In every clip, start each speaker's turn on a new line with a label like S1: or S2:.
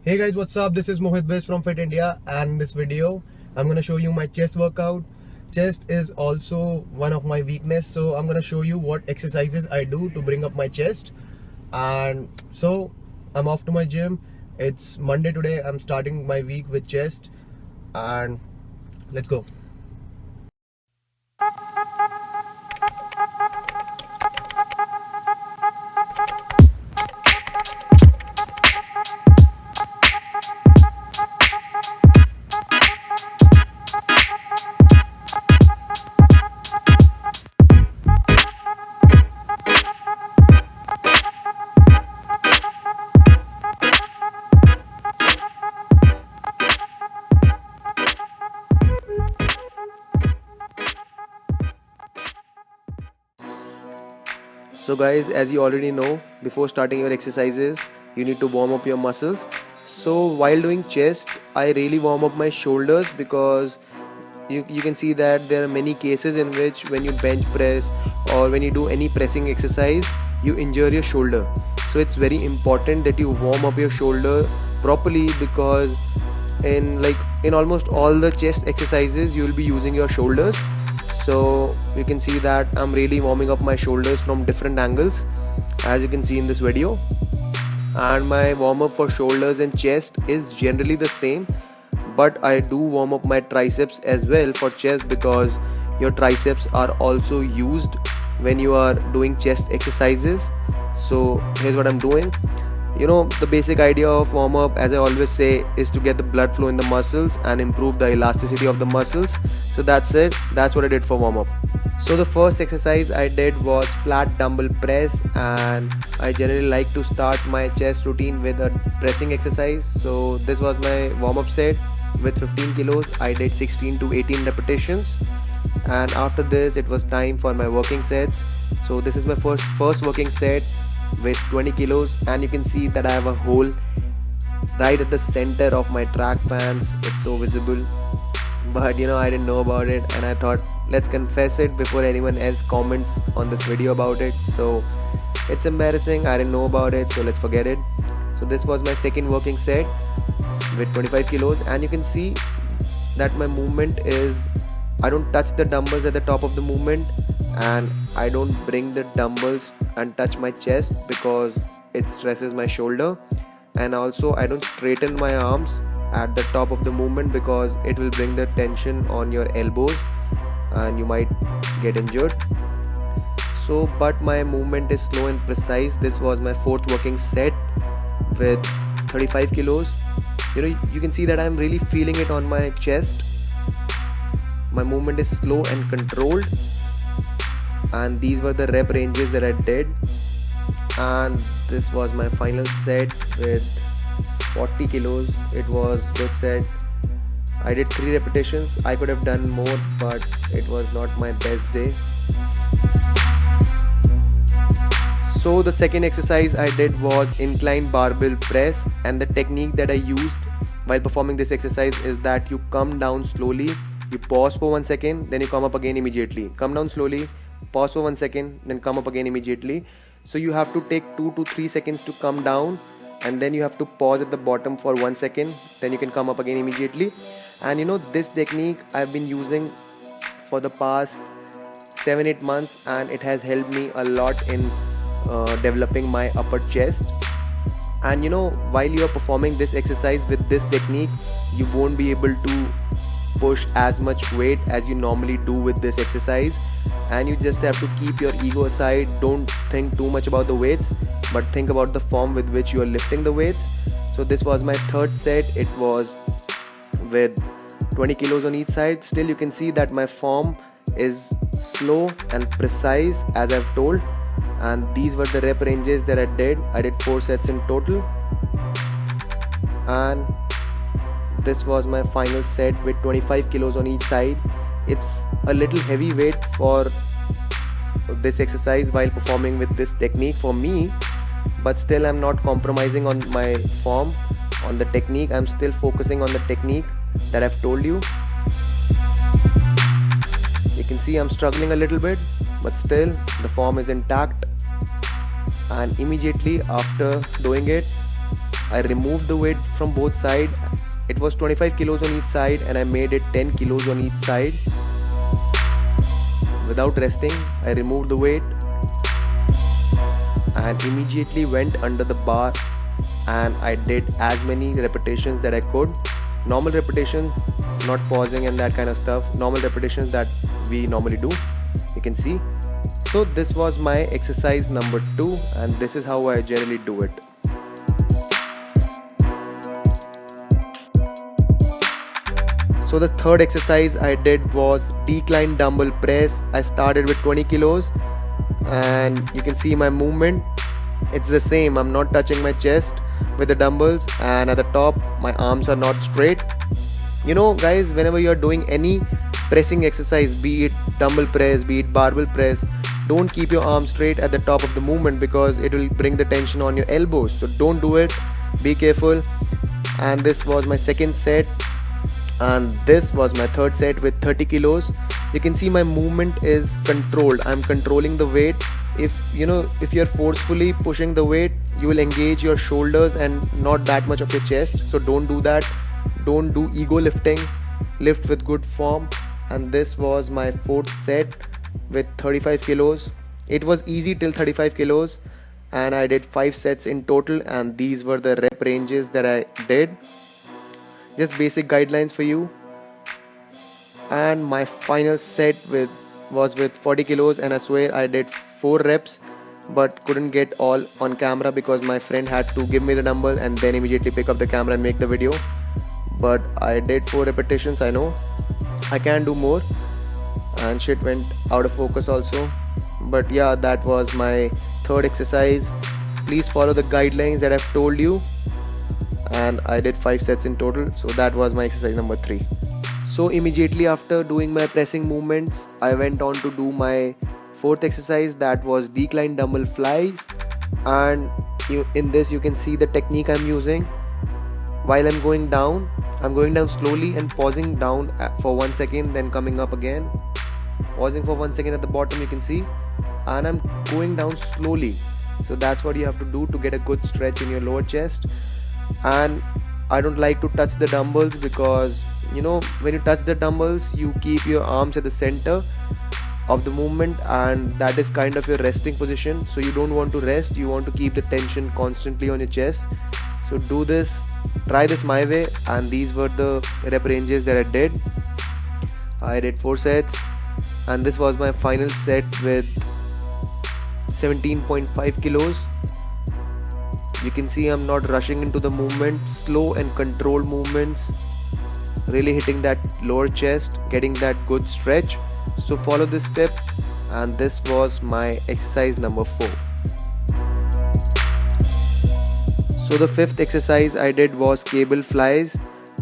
S1: Hey guys, what's up? This is Mohit Bisht from Fit India, and in this video I'm gonna show you my chest workout. Chest is also one of my weakness, so I'm gonna show you what exercises I do to bring up my chest. And so I'm off to my gym. It's Monday today. I'm starting my week with chest, and let's go. So guys, as you already know, before starting your exercises, you need to warm up your muscles. So while doing chest, I really warm up my shoulders because you can see that there are many cases in which when you bench press or when you do any pressing exercise, you injure your shoulder. So it's very important that you warm up your shoulder properly because in almost all the chest exercises, you will be using your shoulders. So you can see that I'm really warming up my shoulders from different angles, as you can see in this video. And my warm up for shoulders and chest is generally the same, but I do warm up my triceps as well for chest because your triceps are also used when you are doing chest exercises. So here's what I'm doing. The basic idea of warm up, as I always say, is to get the blood flow in the muscles and improve the elasticity of the muscles. So that's it. That's what I did for warm up. So the first exercise I did was flat dumbbell press, and I generally like to start my chest routine with a pressing exercise. So this was my warm up set with 15 kilos. I did 16 to 18 repetitions, and after this it was time for my working sets. So this is my first working set with 20 kilos, and you can see that I have a hole right at the center of my track pants. It's so visible, but I didn't know about it, and I thought let's confess it before anyone else comments on this video about it. So it's embarrassing, I didn't know about it, so let's forget it. So this was my second working set with 25 kilos, and you can see that my movement is, I don't touch the dumbbells at the top of the movement, and I don't bring the dumbbells and touch my chest because it stresses my shoulder. And also I don't straighten my arms at the top of the movement because it will bring the tension on your elbows and you might get injured. So but my movement is slow and precise. This was my fourth working set with 35 kilos. You can see that I'm really feeling it on my chest. My movement is slow and controlled, and these were the rep ranges that I did. And this was my final set with 40 kilos. It was good set. I did 3 repetitions. I could have done more, but it was not my best day. So the second exercise I did was incline barbell press, and the technique that I used while performing this exercise is that you come down slowly, you pause for 1 second, then you come up again immediately. Come down slowly, pause for 1 second, then come up again immediately. So you have to take 2 to 3 seconds to come down, and then you have to pause at the bottom for 1 second, then you can come up again immediately. And this technique I've been using for the past 7-8 months, and it has helped me a lot in developing my upper chest. And while you are performing this exercise with this technique, you won't be able to push as much weight as you normally do with this exercise, and you just have to keep your ego aside. Don't think too much about the weights, but think about the form with which you are lifting the weights. So this was my third set. It was with 20 kilos on each side. Still you can see that my form is slow and precise as I've told, and these were the rep ranges that I did. I did 4 sets in total, and this was my final set with 25 kilos on each side. It's a little heavy weight for this exercise while performing with this technique for me, but still I'm not compromising on my form, on the technique. I'm still focusing on the technique that I've told you. You can see I'm struggling a little bit, but still the form is intact. And immediately after doing it, I removed the weight from both sides. It was 25 kilos on each side and I made it 10 kilos on each side. Without resting, I removed the weight and immediately went under the bar, and I did as many repetitions that I could. Normal repetitions, not pausing and that kind of stuff. Normal repetitions that we normally do, you can see. So this was my exercise number 2, and this is how I generally do it. So the third exercise I did was decline dumbbell press. I started with 20 kilos and you can see my movement. It's the same. I'm not touching my chest with the dumbbells, and at the top my arms are not straight. You know guys, whenever you're doing any pressing exercise, be it dumbbell press, be it barbell press, don't keep your arms straight at the top of the movement because it will bring the tension on your elbows. So don't do it. Be careful. And this was my second set, and this was my third set with 30 kilos. You can see my movement is controlled. I'm controlling the weight. If you're forcefully pushing the weight, you will engage your shoulders and not that much of your chest. So don't do that. Don't do ego lifting. Lift with good form. And this was my fourth set with 35 kilos. It was easy till 35 kilos, and I did 5 sets in total, and these were the rep ranges that I did. Just basic guidelines for you. And my final set was with 40 kilos, and I swear I did 4 reps but couldn't get all on camera because my friend had to give me the dumbbell and then immediately pick up the camera and make the video. But I did 4 repetitions. I know I can do more, and shit went out of focus also. But yeah, that was my third exercise. Please follow the guidelines that I've told you, and I did 5 sets in total. So that was my exercise number 3. So immediately after doing my pressing movements, I went on to do my fourth exercise, that was decline dumbbell flies. And in this you can see the technique I'm using. While I'm going down slowly and pausing down for 1 second, then coming up again, pausing for 1 second at the bottom, you can see, and I'm going down slowly. So that's what you have to do to get a good stretch in your lower chest. And I don't like to touch the dumbbells because when you touch the dumbbells, you keep your arms at the center of the movement, and that is kind of your resting position. So you don't want to rest, you want to keep the tension constantly on your chest. So do this, try this my way. And these were the rep ranges that I did. I did 4 sets, and this was my final set with 17.5 kilos. You can see I'm not rushing into the movement, slow and controlled movements, really hitting that lower chest, getting that good stretch. So follow this step, and this was my exercise number 4. So the fifth exercise I did was cable flies,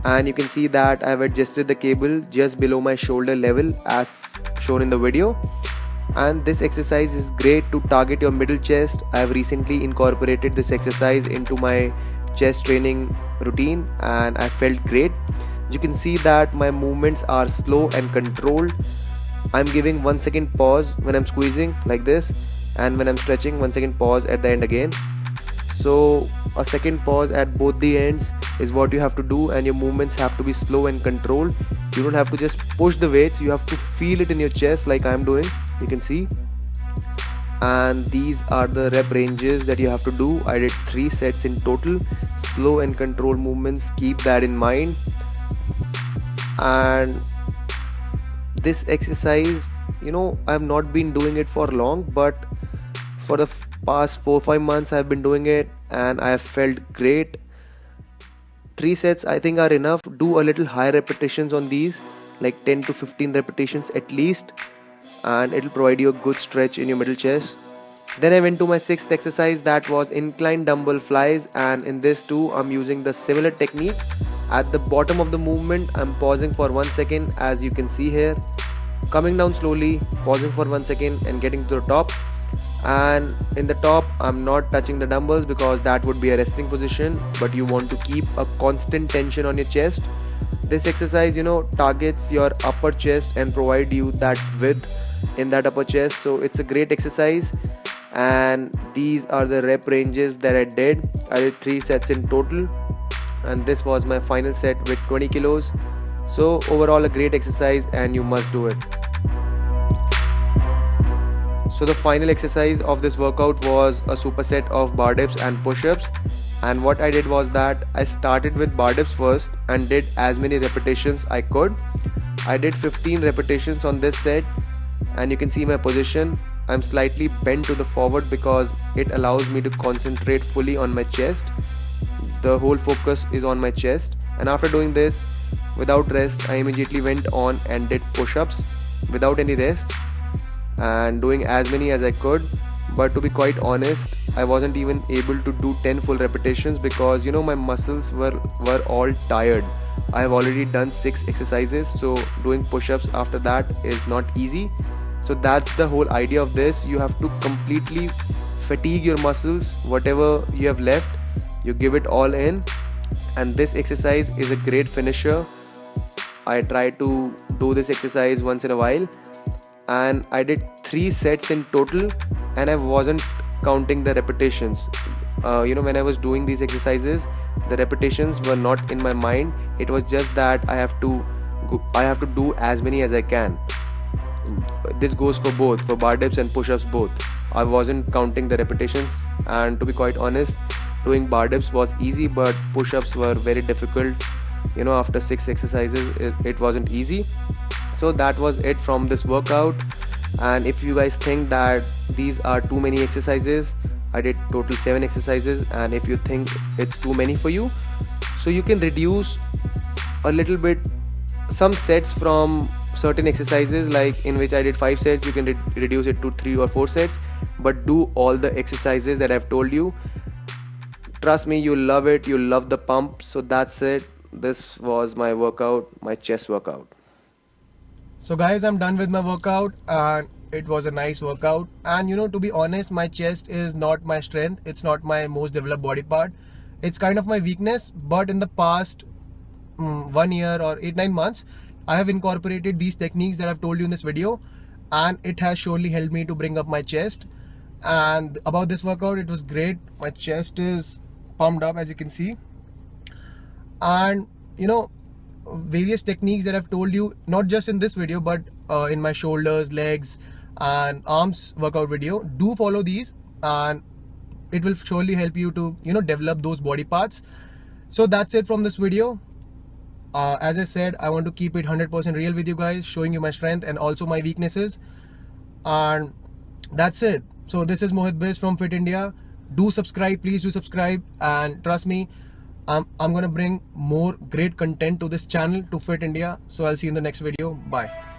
S1: and you can see that I've adjusted the cable just below my shoulder level as shown in the video. And this exercise is great to target your middle chest. I have recently incorporated this exercise into my chest training routine, and I felt great. You can see that my movements are slow and controlled. I'm giving 1 second pause when I'm squeezing like this, and when I'm stretching, 1 second pause at the end again. So a second pause at both the ends is what you have to do, and your movements have to be slow and controlled. You don't have to just push the weights, you have to feel it in your chest like I'm doing, you can see. And these are the rep ranges that you have to do. I did 3 sets in total, slow and controlled movements, keep that in mind. And this exercise, I have not been doing it for long, but for the past 4-5 months I've been doing it, and I have felt great. 3 sets I think are enough. Do a little higher repetitions on these, like 10 to 15 repetitions at least, and it'll provide you a good stretch in your middle chest. Then I went to my 6th exercise, that was incline dumbbell flies, and in this too I'm using the similar technique. At the bottom of the movement, I'm pausing for 1 second, as you can see here, coming down slowly, pausing for 1 second and getting to the top. And in the top, I'm not touching the dumbbells because that would be a resting position, but you want to keep a constant tension on your chest. This exercise, targets your upper chest and provide you that width in that upper chest. So it's a great exercise. and these are the rep ranges that I did. I did 3 sets in total, and this was my final set with 20 kilos. So overall a great exercise, and you must do it. So the final exercise of this workout was a superset of bar dips and push-ups, and what I did was that I started with bar dips first and did as many repetitions I could. I did 15 repetitions on this set, and you can see my position. I'm slightly bent to the forward because it allows me to concentrate fully on my chest. The whole focus is on my chest, and after doing this without rest, I immediately went on and did push-ups without any rest and doing as many as I could. But to be quite honest, I wasn't even able to do 10 full repetitions because my muscles were all tired. I have already done 6 exercises, so doing push-ups after that is not easy. So that's the whole idea of this. You have to completely fatigue your muscles. Whatever you have left, you give it all in, and this exercise is a great finisher. I try to do this exercise once in a while, and I did 3 sets in total, and I wasn't counting the repetitions. When I was doing these exercises, the repetitions were not in my mind. It was just that I have to do as many as I can. This goes for both, for bar dips and push-ups both. I wasn't counting the repetitions, and to be quite honest, doing bar dips was easy, but push-ups were very difficult. After 6 exercises, it wasn't easy. So that was it from this workout. And if you guys think that these are too many exercises, I did total 7 exercises, and if you think it's too many for you, so you can reduce a little bit some sets from certain exercises, like in which I did 5 sets, you can reduce it to 3 or 4 sets, but do all the exercises that I've told you. Trust me, you'll love it, you'll love the pump. So that's it. This was my workout, my chest workout. So guys, I'm done with my workout, and it was a nice workout. And to be honest, my chest is not my strength. It's not my most developed body part. It's kind of my weakness. But in the past 1 year or 8-9 months, I have incorporated these techniques that I've told you in this video, and it has surely helped me to bring up my chest. And about this workout, it was great. My chest is pumped up, as you can see. And various techniques that I've told you, not just in this video, but in my shoulders, legs and arms workout video, do follow these, and it will surely help you to develop those body parts. So that's it from this video. As I said, I want to keep it 100% real with you guys, showing you my strength and also my weaknesses, and that's it. So this is Mohit Bisht from Fit India. Do subscribe, please do subscribe, and trust me, I'm gonna bring more great content to this channel, to Fit India. So I'll see you in the next video. Bye.